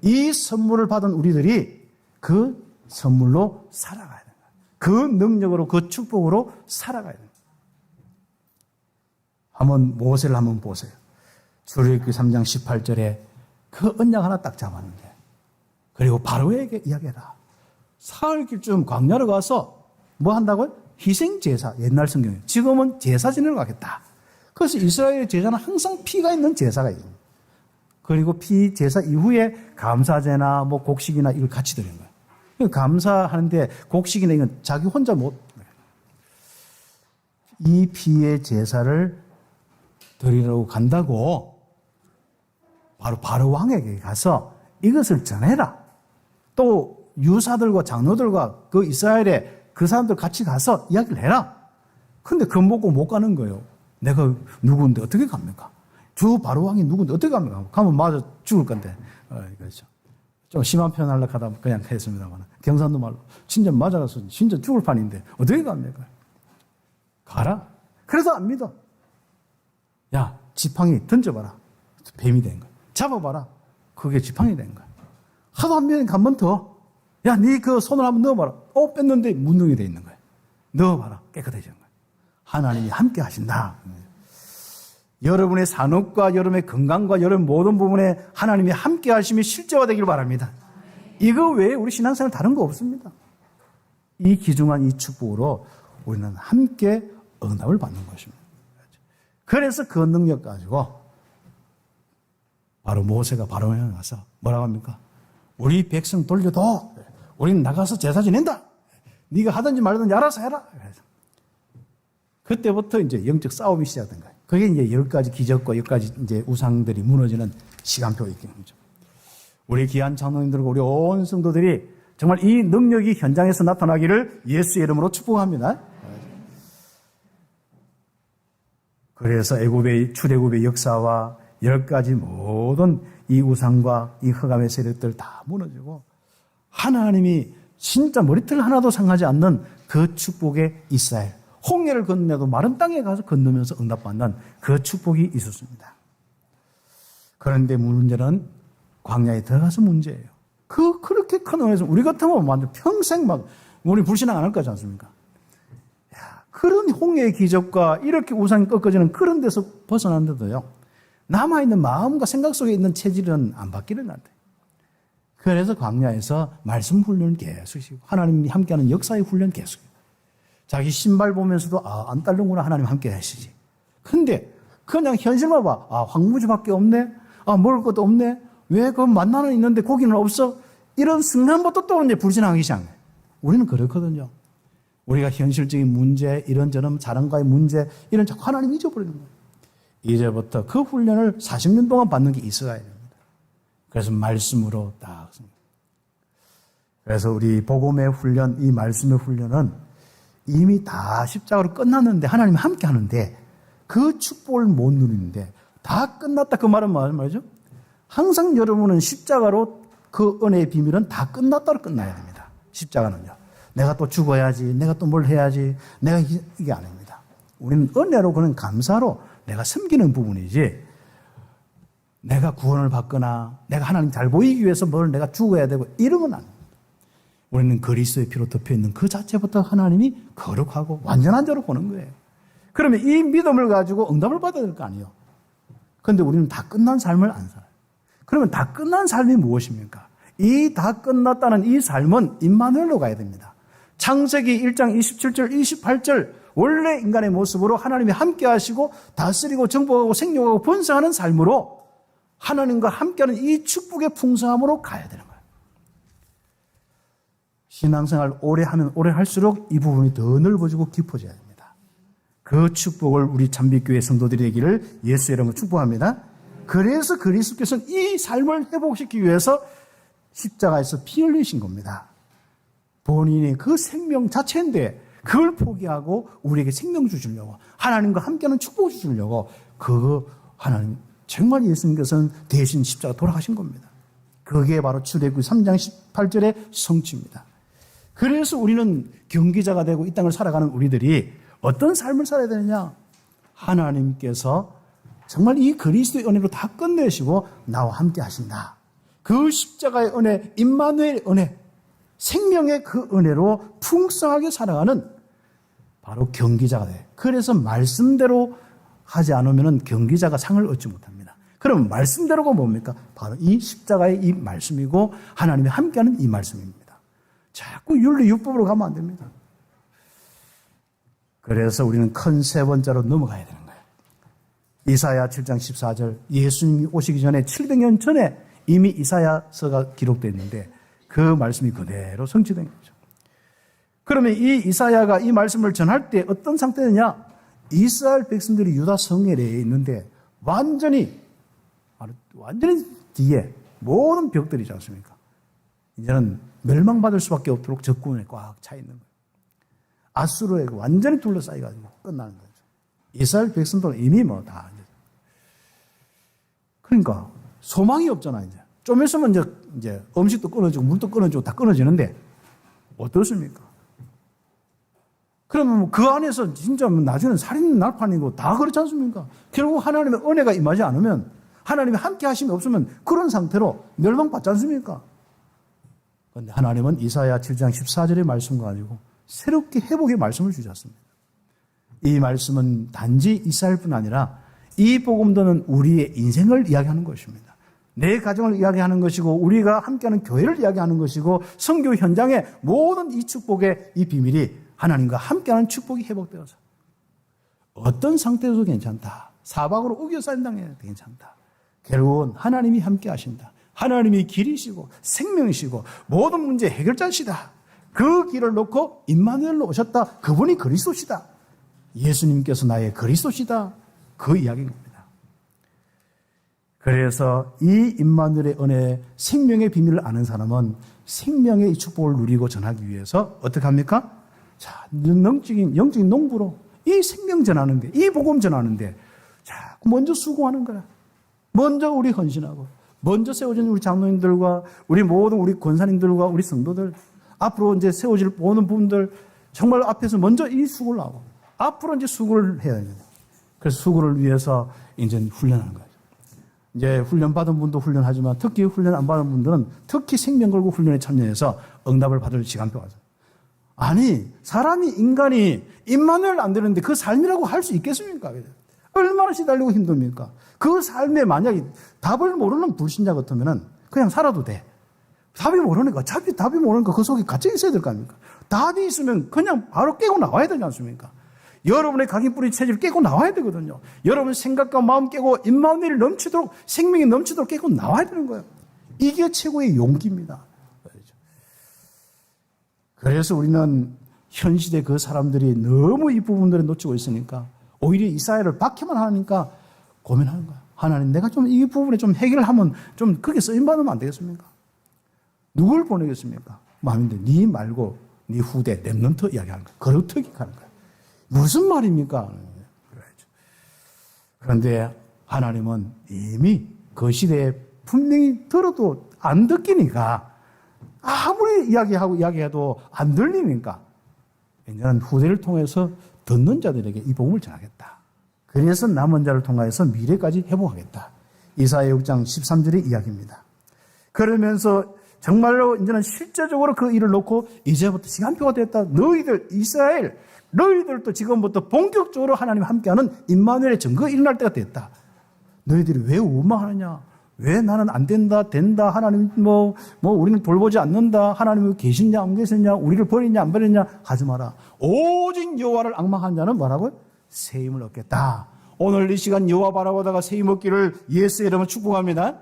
이 선물을 받은 우리들이 그 선물로 살아가야 됩니다. 그 능력으로, 그 축복으로 살아가야 됩니다. 한번 모세를 한번 보세요. 출애굽기 3장 18절에 그 언약 하나 딱 잡았는데, 그리고 바로에게 이야기해라. 사흘길쯤 광야로 가서 뭐 한다고요? 희생제사, 옛날 성경에. 지금은 제사 지내러 가겠다. 그래서 이스라엘의 제사는 항상 피가 있는 제사가 있습니다. 그리고 피 제사 이후에 감사제나 뭐 곡식이나 이걸 같이 드리는 거예요. 감사하는데 곡식이나 이건 자기 혼자 못. 이 피의 제사를 드리려고 간다고 바로 왕에게 가서 이것을 전해라. 또 유사들과 장로들과 그 이스라엘의 그 사람들 같이 가서 이야기를 해라. 근데 그거 먹고 못 가는 거예요. 내가 누구인데 어떻게 갑니까? 주 바로 왕이 누구인데 어떻게 갑니까? 가면 맞아 죽을 건데. 그렇죠. 좀 심한 표현 하려고 하다 그냥 했습니다만. 경상도 말로. 진짜 맞아서 진짜 죽을 판인데 어떻게 갑니까? 가라. 그래도 안 믿어. 야, 지팡이 던져봐라. 뱀이 된 거야. 잡아봐라. 그게 지팡이 된 거야. 하도 안 믿으니까 한 번 더. 야, 네 그 손을 한번 넣어봐라. 뺐는데 문둥이 돼 있는 거야. 넣어봐라. 깨끗해지는 거야. 하나님이 함께 하신다. 여러분의 산업과 여러분의 건강과 여러분 모든 부분에 하나님이 함께 하심이 실제화되기를 바랍니다. 이거 외에 우리 신앙생활 다른 거 없습니다. 이 귀중한 이 축복으로 우리는 함께 응답을 받는 것입니다. 그래서 그 능력 가지고 바로 모세가 바로에 가서 뭐라고 합니까? 우리 백성 돌려도 우리는 나가서 제사 지낸다. 네가 하든지 말든지 알아서 해라. 그래서 그때부터 이제 영적 싸움이 시작된 거예요. 그게 이제 10가지 기적과 10가지 이제 우상들이 무너지는 시간표가 있긴 하죠. 우리 귀한 장로님들과 우리 온 성도들이 정말 이 능력이 현장에서 나타나기를 예수의 이름으로 축복합니다. 그래서 출애굽의 역사와 10가지 모든 이 우상과 이 흑암의 세력들 다 무너지고 하나님이 진짜 머리털 하나도 상하지 않는 그 축복의 이스라엘, 홍해를 건너도 마른 땅에 가서 건너면서 응답받는 그 축복이 있었습니다. 그런데 문제는 광야에 들어가서 문제예요. 그렇게 큰 은혜에서 우리 같으면 완전 평생 우리 불신앙 안 할 거지 않습니까? 그런 홍해의 기적과 이렇게 우상이 꺾어지는 그런 데서 벗어났는데도요, 남아있는 마음과 생각 속에 있는 체질은 안 바뀌는 것 같아요. 그래서 광야에서 말씀 훈련 계속이고 하나님이 함께하는 역사의 훈련 계속이고 자기 신발 보면서도 안 딸는구나 하나님 함께 하시지. 근데 그냥 현실만 봐. 황무지밖에 없네. 먹을 것도 없네. 왜 그 만나는 있는데 고기는 없어? 이런 순간부터 또 이제 불신앙하기 시작해. 우리는 그렇거든요. 우리가 현실적인 문제, 이런저런 자랑과의 문제, 이런 자꾸 하나님 잊어버리는 거예요. 이제부터 그 훈련을 40년 동안 받는 게 있어야 됩니다. 그래서 말씀으로 딱. 그래서 우리 복음의 훈련, 이 말씀의 훈련은 이미 다 십자가로 끝났는데 하나님이 함께 하는데 그 축복을 못 누리는데 다 끝났다 그 말은 말이죠. 항상 여러분은 십자가로 그 은혜의 비밀은 다 끝났다로 끝나야 됩니다. 십자가는요. 내가 또 죽어야지, 내가 또 뭘 해야지, 내가 이게 아닙니다. 우리는 은혜로 그런 감사로 내가 섬기는 부분이지 내가 구원을 받거나 내가 하나님 잘 보이기 위해서 뭘 내가 죽어야 되고 이런 건 아닙니다. 우리는 그리스도의 피로 덮여있는 그 자체부터 하나님이 거룩하고 완전한 자로 보는 거예요. 그러면 이 믿음을 가지고 응답을 받아야 될 거 아니에요. 그런데 우리는 다 끝난 삶을 안 살아요. 그러면 다 끝난 삶이 무엇입니까? 이 다 끝났다는 이 삶은 임마누엘로 가야 됩니다. 창세기 1장 27절 28절 원래 인간의 모습으로 하나님이 함께 하시고 다스리고 정복하고 생육하고 번성하는 삶으로 하나님과 함께하는 이 축복의 풍성함으로 가야 되는 거예요. 신앙생활 오래 하면 오래 할수록 이 부분이 더 넓어지고 깊어져야 됩니다. 그 축복을 우리 참빛교회 성도들이 되기를 예수의 이름으로 축복합니다. 그래서 그리스도께서는 이 삶을 회복시키기 위해서 십자가에서 피 흘리신 겁니다. 본인의 그 생명 자체인데 그걸 포기하고 우리에게 생명 주시려고 하나님과 함께하는 축복을 주시려고 그 하나님 정말 예수님께서는 대신 십자가 돌아가신 겁니다. 그게 바로 출애굽기 3장 18절의 성취입니다. 그래서 우리는 경기자가 되고 이 땅을 살아가는 우리들이 어떤 삶을 살아야 되느냐? 하나님께서 정말 이 그리스도의 은혜로 다 끝내시고 나와 함께 하신다. 그 십자가의 은혜, 임마누엘의 은혜, 생명의 그 은혜로 풍성하게 살아가는 바로 경기자가 돼. 그래서 말씀대로 하지 않으면 경기자가 상을 얻지 못합니다. 그럼 말씀대로가 뭡니까? 바로 이 십자가의 이 말씀이고 하나님이 함께하는 이 말씀입니다. 자꾸 윤리율법으로 가면 안 됩니다. 그래서 우리는 큰 세 번째로 넘어가야 되는 거예요. 이사야 7장 14절 예수님이 오시기 전에 700년 전에 이미 이사야서가 기록되어 있는데 그 말씀이 그대로 성취된 거죠. 그러면 이 이사야가 이 말씀을 전할 때 어떤 상태느냐? 이스라엘 백성들이 유다 성에 있는데 완전히 뒤에 모든 벽들이지 않습니까? 이제는 멸망받을 수밖에 없도록 적군에 꽉 차 있는 거예요. 아수르에 완전히 둘러싸여가지고 끝나는 거죠. 이스라엘 백성들은 이미 다. 그러니까 소망이 없잖아, 이제. 좀 있으면 이제 음식도 끊어지고 물도 끊어지고 다 끊어지는데 어떻습니까? 그러면 그 안에서 진짜 나중에는 살인 날판이고 다 그렇지 않습니까? 결국 하나님의 은혜가 임하지 않으면 하나님이 함께 하심이 없으면 그런 상태로 멸망받지 않습니까? 그런데 하나님은 이사야 7장 14절의 말씀 가지고 새롭게 회복의 말씀을 주셨습니다. 이 말씀은 단지 이스라엘뿐 아니라 이 복음도는 우리의 인생을 이야기하는 것입니다. 내 가정을 이야기하는 것이고 우리가 함께하는 교회를 이야기하는 것이고 선교 현장의 모든 이 축복의 이 비밀이 하나님과 함께하는 축복이 회복되어서 어떤 상태에서도 괜찮다. 사박으로 우겨 쌓인 당해도 괜찮다. 결국은 하나님이 함께 하신다. 하나님이 길이시고 생명이시고 모든 문제 해결자시다. 그 길을 놓고 임마누엘로 오셨다. 그분이 그리스도시다. 예수님께서 나의 그리스도시다. 그 이야기인 겁니다. 그래서 이 임마누엘의 은혜, 생명의 비밀을 아는 사람은 생명의 이 축복을 누리고 전하기 위해서 어떻게 합니까? 자, 영적인 농부로 이 생명 전하는데, 이 복음 전하는데, 자, 먼저 수고하는 거야. 먼저 우리 헌신하고, 먼저 세워진 우리 장로님들과 우리 모든 우리 권사님들과 우리 성도들, 앞으로 이제 세워질 모든 분들, 정말 앞에서 먼저 이 수고를 하고, 앞으로 이제 수고를 해야 됩니다. 그래서 수고를 위해서 이제 훈련하는 거예요. 이제 훈련 받은 분도 훈련하지만 특히 훈련 안 받은 분들은 특히 생명 걸고 훈련에 참여해서 응답을 받을 시간표가 있어요. 아니, 사람이, 인간이 임마누엘 안 되는데 그 삶이라고 할 수 있겠습니까? 얼마나 시달리고 힘듭니까? 그 삶에 만약에 답을 모르는 불신자 같으면 그냥 살아도 돼. 답이 모르니까, 어차피 답이 모르니까 그 속에 갇혀 있어야 될 거 아닙니까? 답이 있으면 그냥 바로 깨고 나와야 되지 않습니까? 여러분의 각인뿌리 체질을 깨고 나와야 되거든요. 여러분 생각과 마음 깨고 임마누엘이 넘치도록, 생명이 넘치도록 깨고 나와야 되는 거예요. 이게 최고의 용기입니다. 그래서 우리는 현 시대 그 사람들이 너무 이 부분들을 놓치고 있으니까 오히려 이 사회를 박해만 하니까 고민하는 거야. 하나님, 내가 좀 이 부분에 좀 해결을 하면 좀 크게 쓰임받으면 안 되겠습니까? 누굴 보내겠습니까? 마음인데, 네 말고 네 후대, 랩런트 이야기하는 거야. 거루터기 하는 거야. 무슨 말입니까? 그런데 하나님은 이미 그 시대에 분명히 들어도 안 듣기니까 아무리 이야기해도 안 들리니까 이제는 후대를 통해서 듣는 자들에게 이 복음을 전하겠다. 그래서 남은 자를 통하여서 미래까지 회복하겠다. 이사야 6장 13절의 이야기입니다. 그러면서 정말로 이제는 실제적으로 그 일을 놓고 이제부터 시간표가 됐다. 너희들 이스라엘, 너희들도 지금부터 본격적으로 하나님과 함께하는 임마누엘의 증거가 일어날 때가 됐다. 너희들이 왜 원망하느냐? 왜 나는 안 된다, 된다, 하나님 우리는 돌보지 않는다, 하나님이 계시냐, 안 계시냐, 우리를 버리냐, 안 버리냐 하지 마라. 오직 여호와를 앙망한 자는 뭐라고요? 새 힘을 얻겠다. 오늘 이 시간 여호와 바라보다가 새 힘 얻기를 예수의 이름으로 축복합니다.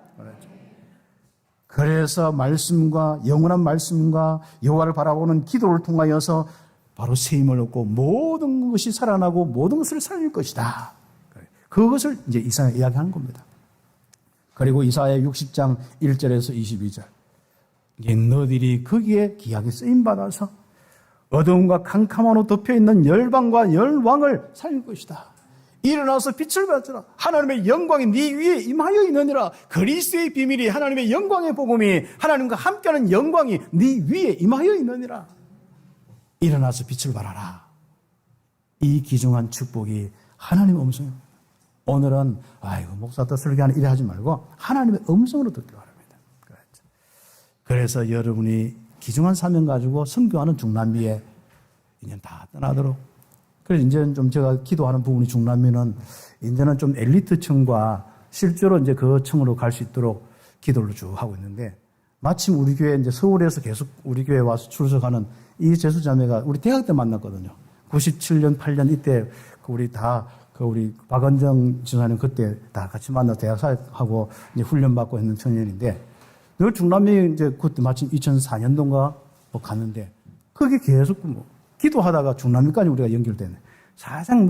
그래서 말씀과 영원한 말씀과 여호와를 바라보는 기도를 통하여서 바로 새 힘을 얻고 모든 것이 살아나고 모든 것을 살릴 것이다. 그것을 이제 이사야 이야기하는 겁니다. 그리고 이사야 60장 1절에서 22절. 너희들이 거기에 귀하게 쓰임받아서 어두움과 캄캄함으로 덮여있는 열방과 열왕을 살릴 것이다. 일어나서 빛을 발하라. 하나님의 영광이 네 위에 임하여 있느니라. 그리스도의 비밀이, 하나님의 영광의 복음이, 하나님과 함께하는 영광이 네 위에 임하여 있느니라. 일어나서 빛을 발하라. 이 귀중한 축복이 하나님의 음성입니다. 오늘은 목사도 설교하는 이래 하지 말고 하나님의 음성으로 듣기 바랍니다. 그래서 여러분이 귀중한 사명 가지고 선교하는 중남미에 이제 다 떠나도록. 그래서 이제는 좀 제가 기도하는 부분이 중남미는 이제는 좀 엘리트층과 실제로 이제 그 층으로 갈 수 있도록 기도를 쭉 하고 있는데, 마침 우리 교회 이제 서울에서 계속 우리 교회 와서 출석하는 이 재수자매가 우리 대학 때 만났거든요. 97년, 8년 이때 우리 박은정 지사님 그때 다 같이 만나서 대학 사역하고 이제 훈련받고 있는 청년인데, 늘 중남미 이제 그때 마침 2004년도인가 갔는데, 거기 계속 기도하다가 중남미까지 우리가 연결되네. 사실상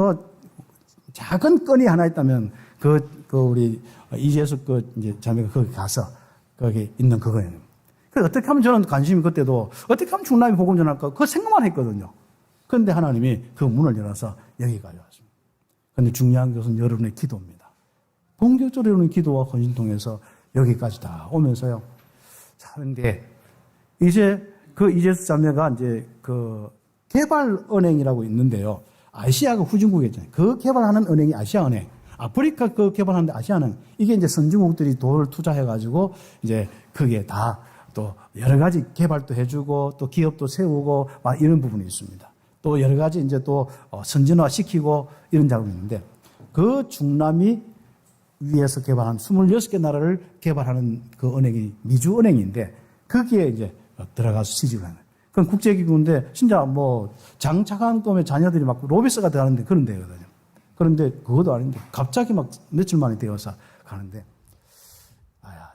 작은 건이 하나 있다면 우리 이재숙 이제 자매가 거기 가서 거기 있는 그거예요. 그래서 어떻게 하면 저는 관심이 그때도 어떻게 하면 중남미 복음 전할까 그 생각만 했거든요. 그런데 하나님이 그 문을 열어서 여기까지 왔습니다. 그런데 중요한 것은 여러분의 기도입니다. 본격적으로 여러분의 기도와 헌신 통해서 여기까지 다 오면서요. 자, 그런데 이제 그 이재숙 자매가 이제 개발은행이라고 있는데요. 아시아가 후진국이 있잖아요. 그 개발하는 은행이 아시아은행. 아프리카 개발하는데 아시아은행. 이게 이제 선진국들이 돈을 투자해가지고 이제 그게 다 또 여러 가지 개발도 해주고 또 기업도 세우고 막 이런 부분이 있습니다. 또 여러 가지 이제 또 선진화 시키고 이런 작업이 있는데, 그 중남미 위에서 개발한 26개 나라를 개발하는 그 은행이 미주은행인데, 거기에 이제 들어가서 취직을 하는. 그건 국제기구인데, 진짜 장차관급의 자녀들이 막 로비스가 들어가는데 그런 데거든요. 그런데 그것도 아닌데, 갑자기 막 며칠 만에 되어서 가는데,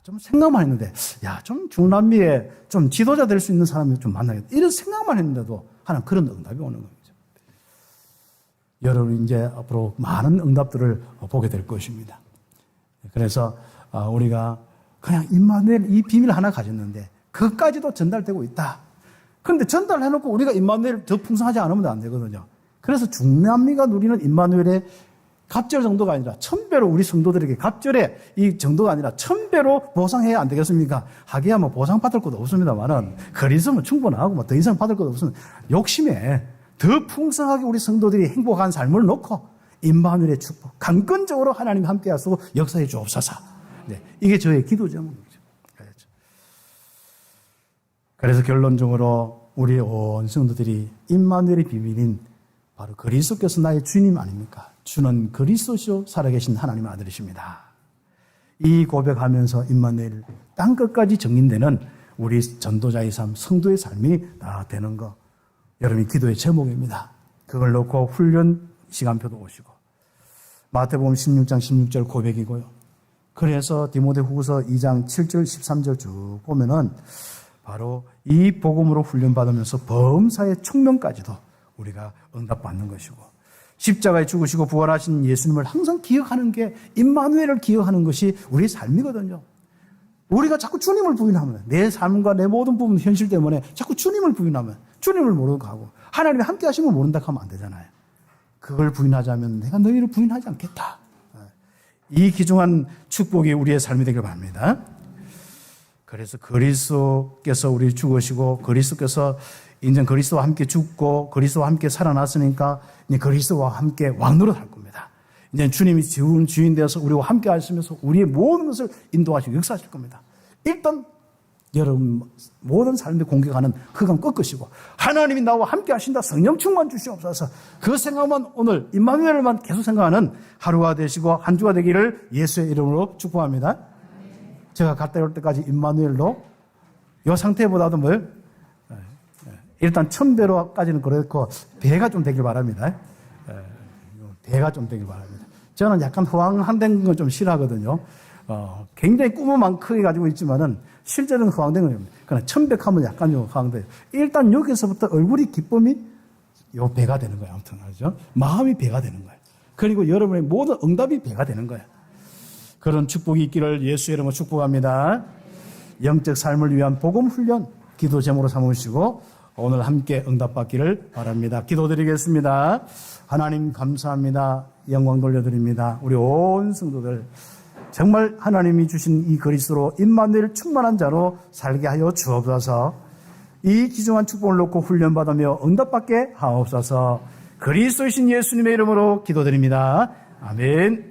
좀 생각만 했는데, 좀 중남미에 좀 지도자 될 수 있는 사람이 좀 만나겠다. 이런 생각만 했는데도 하나님 그런 응답이 오는 겁니다. 여러분 이제 앞으로 많은 응답들을 보게 될 것입니다. 그래서 우리가 그냥 임마누엘 이 비밀 하나 가졌는데 그것까지도 전달되고 있다. 그런데 전달해놓고 우리가 임마누엘 더 풍성하지 않으면 안 되거든요. 그래서 중남미가 누리는 임마누엘의 갑절 정도가 아니라 1000배로 우리 성도들에게 갑절의 이 정도가 아니라 1000배로 보상해야 안 되겠습니까? 하기야 뭐 보상받을 것도 없습니다만은 그리스면 충분하고 뭐 더 이상 받을 것도 없으면 욕심에 더 풍성하게 우리 성도들이 행복한 삶을 놓고 임마누엘의 축복, 강건적으로 하나님 함께 하시고 역사해 주옵소서. 네, 이게 저의 기도 제목이죠. 그래서 결론적으로 우리 온 성도들이 임마누엘의 비밀인 바로 그리스도께서 나의 주님 아닙니까? 주는 그리스도시요 살아계신 하나님의 아들이십니다. 이 고백하면서 임마누엘 땅 끝까지 정인되는 우리 전도자의 삶, 성도의 삶이 다 되는 거 여러분이 기도의 제목입니다. 그걸 놓고 훈련 시간표도 오시고 마태복음 16장 16절 고백이고요. 그래서 디모데후서 2장 7절 13절 쭉 보면은 바로 이 복음으로 훈련받으면서 범사의 총명까지도 우리가 응답받는 것이고 십자가에 죽으시고 부활하신 예수님을 항상 기억하는 게 임마누엘을 기억하는 것이 우리의 삶이거든요. 우리가 자꾸 주님을 부인하면 내 삶과 내 모든 부분 현실 때문에 자꾸 주님을 부인하면 주님을 모르고 가고 하나님이 함께 하시면 모른다 하면 안 되잖아요. 그걸 부인하자면 내가 너희를 부인하지 않겠다. 이 귀중한 축복이 우리의 삶이 되길 바랍니다. 그래서 그리스도께서 우리 죽으시고 그리스도께서 인전 그리스도와 함께 죽고 그리스도와 함께 살아났으니까 이제 그리스도와 함께 왕노릇 할 겁니다. 이제 주님이 주인 되어서 우리와 함께 하시면서 우리의 모든 것을 인도하시고 역사하실 겁니다. 일단 여러분 모든 사람들이 공격하는 흑암 꺾으시고 하나님이 나와 함께 하신다. 성령 충만 주시옵소서. 그 생각만 오늘 임마누엘만 계속 생각하는 하루가 되시고 한 주가 되기를 예수의 이름으로 축복합니다. 제가 갔다 올 때까지 임마누엘로 이 상태보다도 일단 1000배로까지는 그렇고 배가 좀 되길 바랍니다. 배가 좀 되길 바랍니다. 저는 약간 허황된 건 좀 싫어하거든요. 굉장히 꿈만 크게 가지고 있지만은 실제로는 허황된 겁니다. 그러나 1000배 하면 약간 좀 허황돼요. 일단 여기서부터 얼굴이 기쁨이 요 배가 되는 거예요. 아무튼 알죠? 마음이 배가 되는 거예요. 그리고 여러분의 모든 응답이 배가 되는 거예요. 그런 축복이 있기를 예수의 이름으로 축복합니다. 영적 삶을 위한 복음 훈련 기도 제목으로 삼으시고 오늘 함께 응답받기를 바랍니다. 기도드리겠습니다. 하나님 감사합니다. 영광 돌려드립니다. 우리 온 성도들 정말 하나님이 주신 이 그리스도로 임마누엘 충만한 자로 살게 하여 주옵소서. 이 귀중한 축복을 놓고 훈련받으며 응답받게 하옵소서. 그리스도이신 예수님의 이름으로 기도드립니다. 아멘.